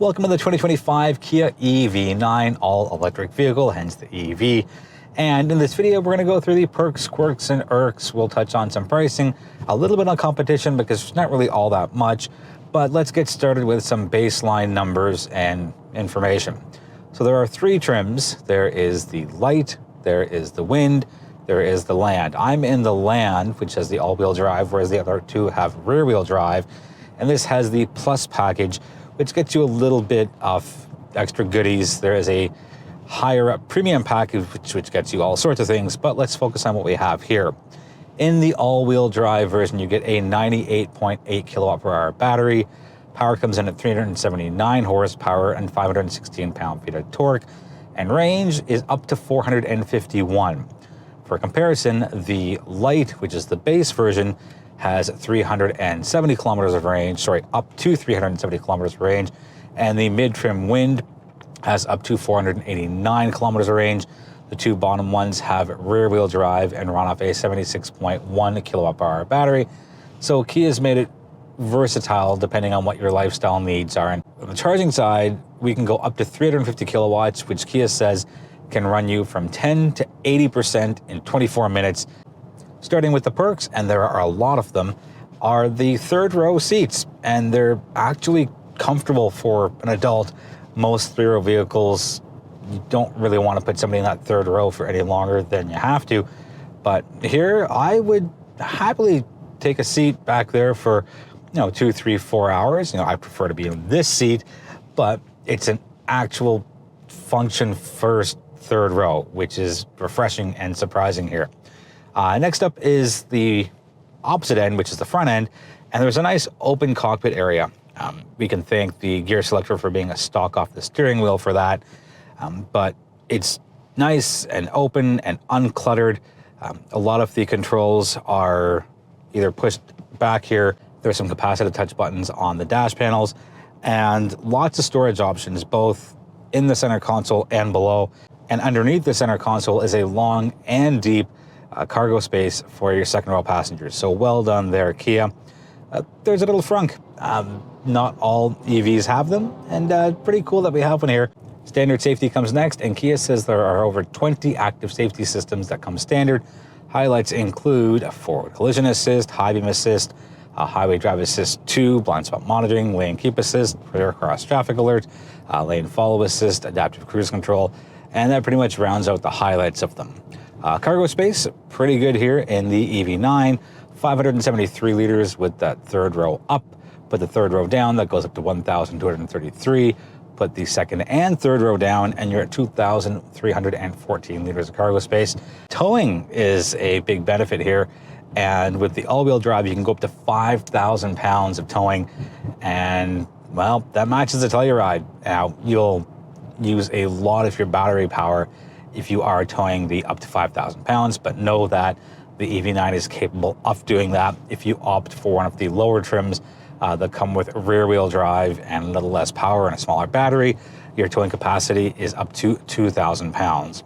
Welcome to the 2025 Kia EV9 all-electric vehicle, hence the EV. And in this video, we're going to go through the perks, quirks, and irks. We'll touch on some pricing, a little bit on competition because it's not really all that much. But let's get started with some baseline numbers and information. So there are three trims. There is the light, there is the wind, there is the land. I'm in the land, which has the all-wheel drive, whereas the other two have rear-wheel drive. And this has the plus package, which gets you a little bit of extra goodies. There is a higher up premium package, which gets you all sorts of things, but let's focus on what we have here. In the all-wheel drive version, you get a 98.8 kilowatt per hour battery. Power comes in at 379 horsepower and 516 pound-feet of torque, and range is up to 451. For comparison, the light, which is the base version, has 370 kilometers of range, up to 370 kilometers of range, and the mid-trim wind has up to 489 kilometers of range. The two bottom ones have rear-wheel drive and run off a 76.1 kilowatt per hour battery. So Kia's made it versatile depending on what your lifestyle needs are. And on the charging side, we can go up to 350 kilowatts, which Kia says can run you from 10 to 80% in 24 minutes. Starting with the perks, and there are a lot of them, are the third row seats, and they're actually comfortable for an adult. Most three-row vehicles, you don't really want to put somebody in that third row for any longer than you have to. But here, I would happily take a seat back there for, 2, 3, 4 hours. I prefer to be in this seat, but it's an actual function first third row, which is refreshing and surprising here. Next up is the opposite end, which is the front end, and there's a nice open cockpit area. We can thank the gear selector for being a stock off the steering wheel for that, but it's nice and open and uncluttered. A lot of the controls are either pushed back here. There's some capacitive touch buttons on the dash panels, and lots of storage options, both in the center console and below. And underneath the center console is a long and deep cargo space for your second row passengers. So well done there, Kia. There's a little frunk. Not all EVs have them, and pretty cool that we have one here. Standard safety comes next, and Kia says there are over 20 active safety systems that come standard. Highlights include forward collision assist, high beam assist, highway drive assist 2, blind spot monitoring, lane keep assist, rear cross traffic alert, lane follow assist, adaptive cruise control, and that pretty much rounds out the highlights of them. Cargo space, pretty good here in the EV9, 573 liters with that third row up. Put the third row down, that goes up to 1,233. Put the second and third row down, and you're at 2,314 liters of cargo space. Towing is a big benefit here, and with the all-wheel drive, you can go up to 5,000 pounds of towing, and, well, that matches the Telluride. Now, you'll use a lot of your battery power if you are towing the up to 5,000 pounds, but know that the EV9 is capable of doing that if you opt for one of the lower trims that come with rear-wheel drive and a little less power and a smaller battery. Your towing capacity is up to 2,000 pounds.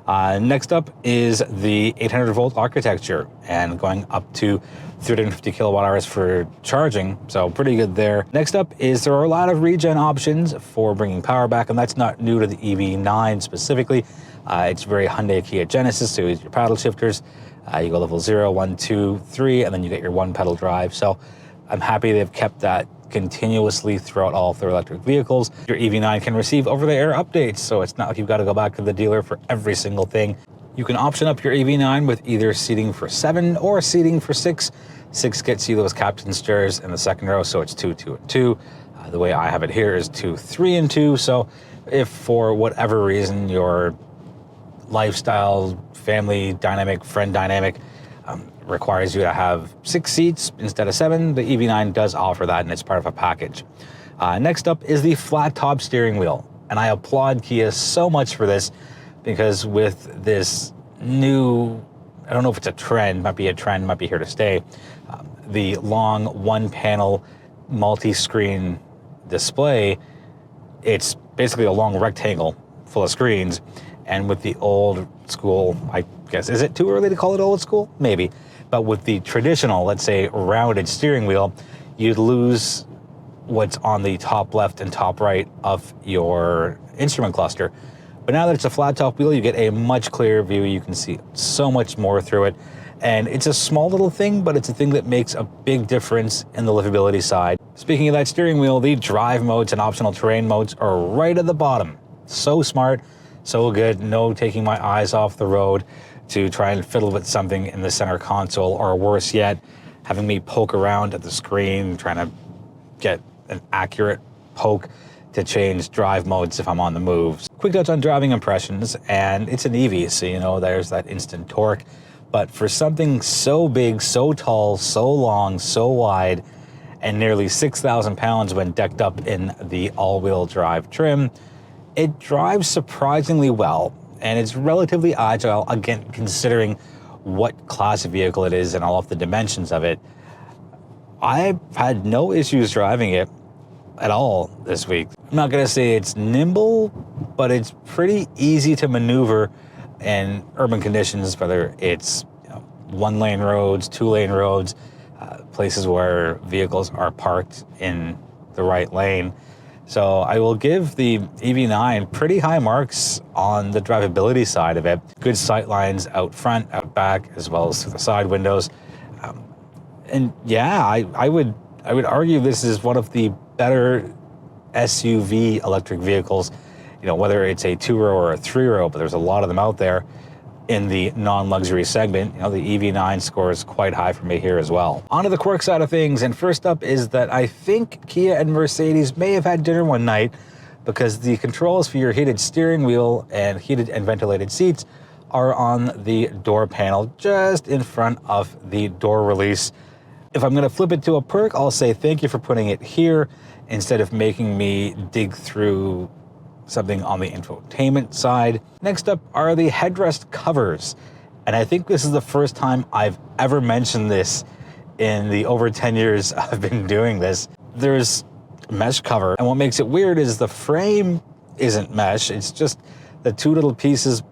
Next up is the 800-volt architecture, and going up to 350 kilowatt hours for charging, so pretty good there. Next up is there are a lot of regen options for bringing power back, and that's not new to the EV9 specifically. It's very Hyundai Kia Genesis, so your paddle shifters. You go level 0, 1, 2, 3, and then you get your one pedal drive. So I'm happy they've kept that continuously throughout all of their electric vehicles. Your EV9 can receive over-the-air updates, so it's not like you've got to go back to the dealer for every single thing. You can option up your EV9 with either seating for 7 or seating for 6. 6 gets you those captain's chairs in the second row, so it's 2, 2, and 2. The way I have it here is 2, 3, and 2. So if for whatever reason your lifestyle, family dynamic, friend dynamic requires you to have 6 seats instead of 7, the EV9 does offer that, and it's part of a package. Next up is the flat top steering wheel, and I applaud Kia so much for this, because with this new, I don't know if it's a trend, might be here to stay, the long one-panel multi-screen display. It's basically a long rectangle full of screens, and with the old school, I guess, is it too early to call it old school? Maybe. But with the traditional, let's say, rounded steering wheel, you'd lose what's on the top left and top right of your instrument cluster. But now that it's a flat top wheel, you get a much clearer view. You can see so much more through it. And it's a small little thing, but it's a thing that makes a big difference in the livability side. Speaking of that steering wheel, the drive modes and optional terrain modes are right at the bottom. So smart, so good. No taking my eyes off the road to try and fiddle with something in the center console, or worse yet, having me poke around at the screen, trying to get an accurate poke to change drive modes if I'm on the move. Quick touch on driving impressions, and it's an EV, so you know there's that instant torque. But for something so big, so tall, so long, so wide, and nearly 6,000 pounds when decked up in the all-wheel drive trim, it drives surprisingly well, and it's relatively agile, again, considering what class of vehicle it is and all of the dimensions of it. I've had no issues driving it at all this week. I'm not gonna say it's nimble, but it's pretty easy to maneuver in urban conditions, whether it's one-lane roads, two-lane roads, places where vehicles are parked in the right lane. So I will give the EV9 pretty high marks on the drivability side of it. Good sight lines out front, out back, as well as through the side windows. And yeah, I would argue this is one of the better SUV electric vehicles, whether it's a 2-row or a 3-row, but there's a lot of them out there in the non-luxury segment. The EV9 scores quite high for me here as well. On to the Quirk side of things, and first up is that I think Kia and Mercedes may have had dinner one night, because the controls for your heated steering wheel and heated and ventilated seats are on the door panel just in front of the door release. If I'm gonna flip it to a perk, I'll say thank you for putting it here instead of making me dig through something on the infotainment side. Next up are the headrest covers. And I think this is the first time I've ever mentioned this in the over 10 years I've been doing this. There's a mesh cover, and what makes it weird is the frame isn't mesh, it's just the two little pieces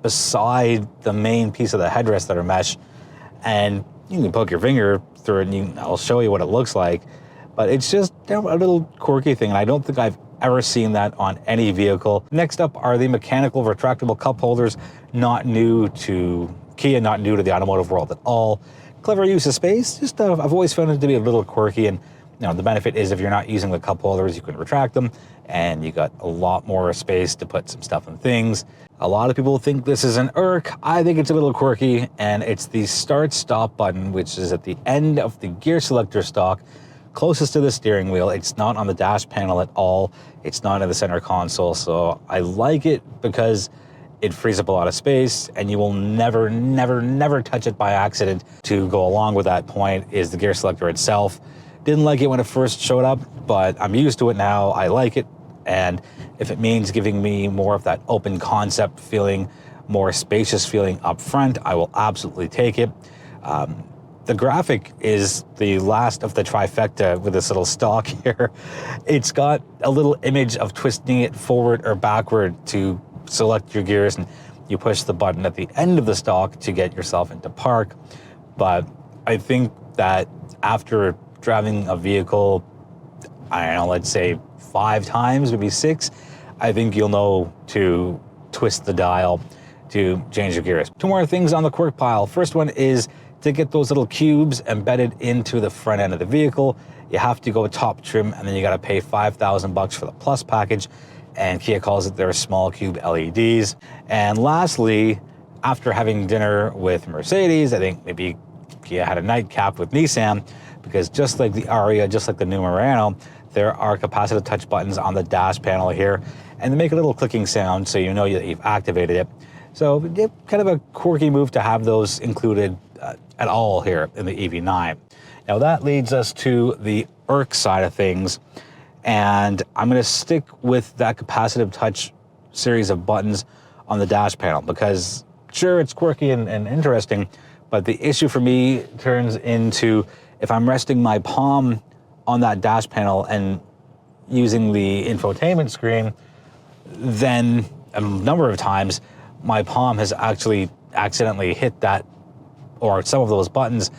beside the main piece of the headrest that are mesh. And you can poke your finger through it and I'll show you what it looks like. But it's just a little quirky thing, and I don't think I've ever seen that on any vehicle. Next up are the mechanical retractable cup holders, not new to Kia, not new to the automotive world at all. Clever use of space, just I've always found it to be a little quirky, and the benefit is if you're not using the cup holders, you can retract them, and you got a lot more space to put some stuff and things. A lot of people think this is an Irk. I think it's a little quirky, and it's the start-stop button, which is at the end of the gear selector stalk, closest to the steering wheel. It's not on the dash panel at all. It's not in the center console, so I like it because it frees up a lot of space, and you will never, never, never touch it by accident. To go along with that point is the gear selector itself. Didn't like it when it first showed up, but I'm used to it now. I like it, and if it means giving me more of that open concept feeling, more spacious feeling up front, I will absolutely take it. The graphic is the last of the trifecta with this little stalk here. It's got a little image of twisting it forward or backward to select your gears, and you push the button at the end of the stalk to get yourself into park. But I think that after driving a vehicle, I don't know, let's say 5 times, maybe 6, I think you'll know to twist the dial to change your gears. 2 more things on the Quirk pile. First one is to get those little cubes embedded into the front end of the vehicle. You have to go top trim, and then you gotta pay $5,000 for the Plus package, and Kia calls it their small cube LEDs. And lastly, after having dinner with Mercedes, I think maybe Kia had a nightcap with Nissan, because just like the Aria, just like the new Murano, there are capacitive touch buttons on the dash panel here, and they make a little clicking sound so you know that you've activated it. So kind of a quirky move to have those included at all here in the EV9. Now that leads us to the Irks side of things, and I'm going to stick with that capacitive touch series of buttons on the dash panel, because sure, it's quirky and interesting, but the issue for me turns into if I'm resting my palm on that dash panel and using the infotainment screen, then a number of times my palm has actually accidentally hit that or some of those buttons,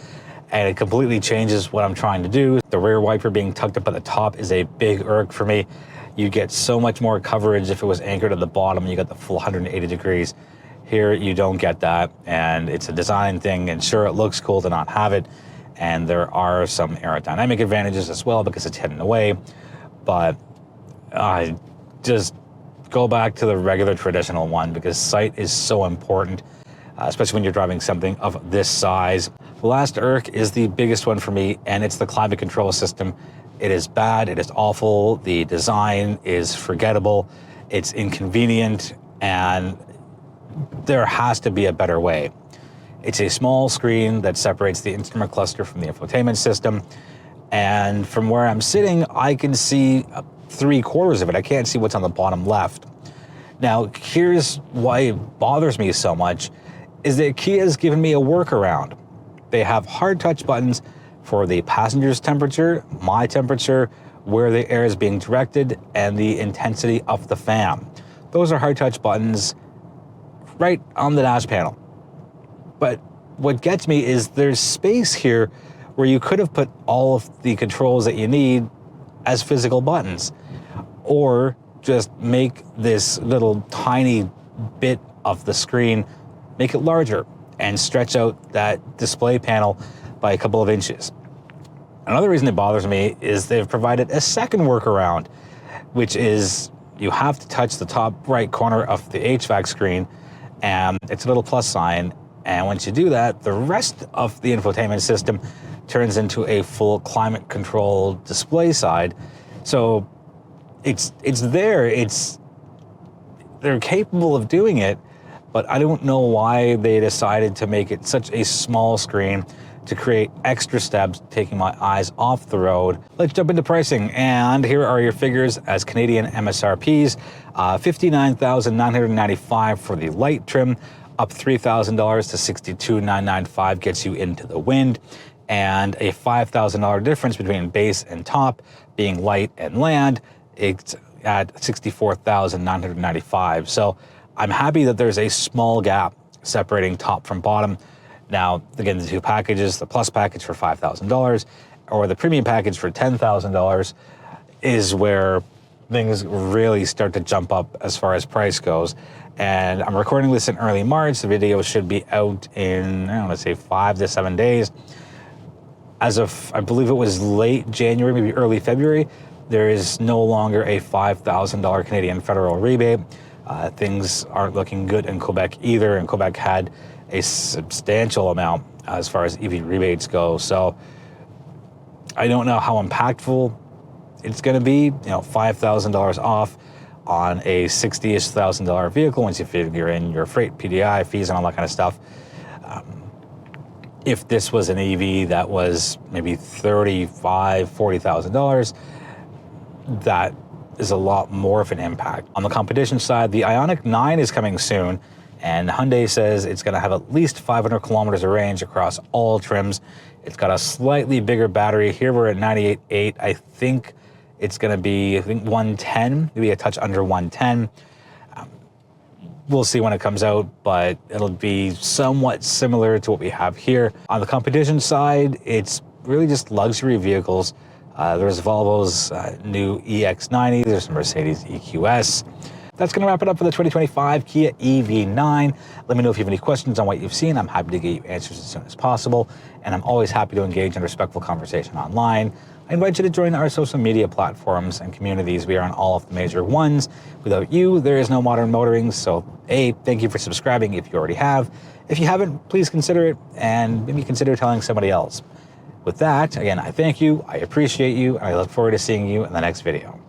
and it completely changes what I'm trying to do. The rear wiper being tucked up at the top is a big irk for me. You get so much more coverage if it was anchored at the bottom. You got the full 180 degrees. Here, you don't get that, and it's a design thing, and sure, it looks cool to not have it, and there are some aerodynamic advantages as well because it's hidden away, but just go back to the regular traditional one because sight is so important, especially when you're driving something of this size. The last irk is the biggest one for me, and it's the climate control system. It is bad, it is awful, the design is forgettable, it's inconvenient, and there has to be a better way. It's a small screen that separates the instrument cluster from the infotainment system, and from where I'm sitting, I can see 3/4 of it. I can't see what's on the bottom left. Now, here's why it bothers me so much, is that Kia's given me a workaround. They have hard touch buttons for the passenger's temperature, my temperature, where the air is being directed, and the intensity of the fan. Those are hard touch buttons right on the dash panel. But what gets me is there's space here where you could have put all of the controls that you need as physical buttons, or just make this little tiny bit of the screen, make it larger and stretch out that display panel by a couple of inches. Another reason it bothers me is they've provided a second workaround, which is you have to touch the top right corner of the HVAC screen, and it's a little plus sign, and once you do that, the rest of the infotainment system turns into a full climate control display side. So it's there, they're capable of doing it, but I don't know why they decided to make it such a small screen to create extra steps, taking my eyes off the road. Let's jump into pricing, and here are your figures as Canadian MSRPs. $59,995 for the light trim, up $3,000 to $62,995 gets you into the wind, and a $5,000 difference between base and top, being light and land. It's at $64,995. So I'm happy that there's a small gap separating top from bottom. Now, again, the two packages, the plus package for $5,000 or the premium package for $10,000 is where things really start to jump up as far as price goes. And I'm recording this in early March. The video should be out in, I don't know, say 5 to 7 days. As of, I believe it was late January, maybe early February, there is no longer a $5,000 Canadian federal rebate. Things aren't looking good in Quebec either, and Quebec had a substantial amount as far as EV rebates go. So I don't know how impactful it's going to be. You know, $5,000 off on a $60-ish thousand vehicle once you figure in your freight, PDI fees, and all that kind of stuff. If this was an EV that was maybe $35,000, $40,000, that is a lot more of an impact. On the competition side, the IONIQ 9 is coming soon, and Hyundai says it's going to have at least 500 kilometers of range across all trims. It's got a slightly bigger battery. Here we're at 98.8. I think it's going to be, 110, maybe a touch under 110. We'll see when it comes out, but it'll be somewhat similar to what we have here. On the competition side, it's really just luxury vehicles. There's Volvo's new EX90, there's some Mercedes EQS. That's going to wrap it up for the 2025 Kia EV9. Let me know if you have any questions on what you've seen. I'm happy to get you answers as soon as possible, and I'm always happy to engage in respectful conversation online. I invite you to join our social media platforms and communities. We are on all of the major ones. Without you, there is no modern motoring. So, A, thank you for subscribing if you already have. If you haven't, please consider it, and maybe consider telling somebody else. With that, again, I thank you, I appreciate you, and I look forward to seeing you in the next video.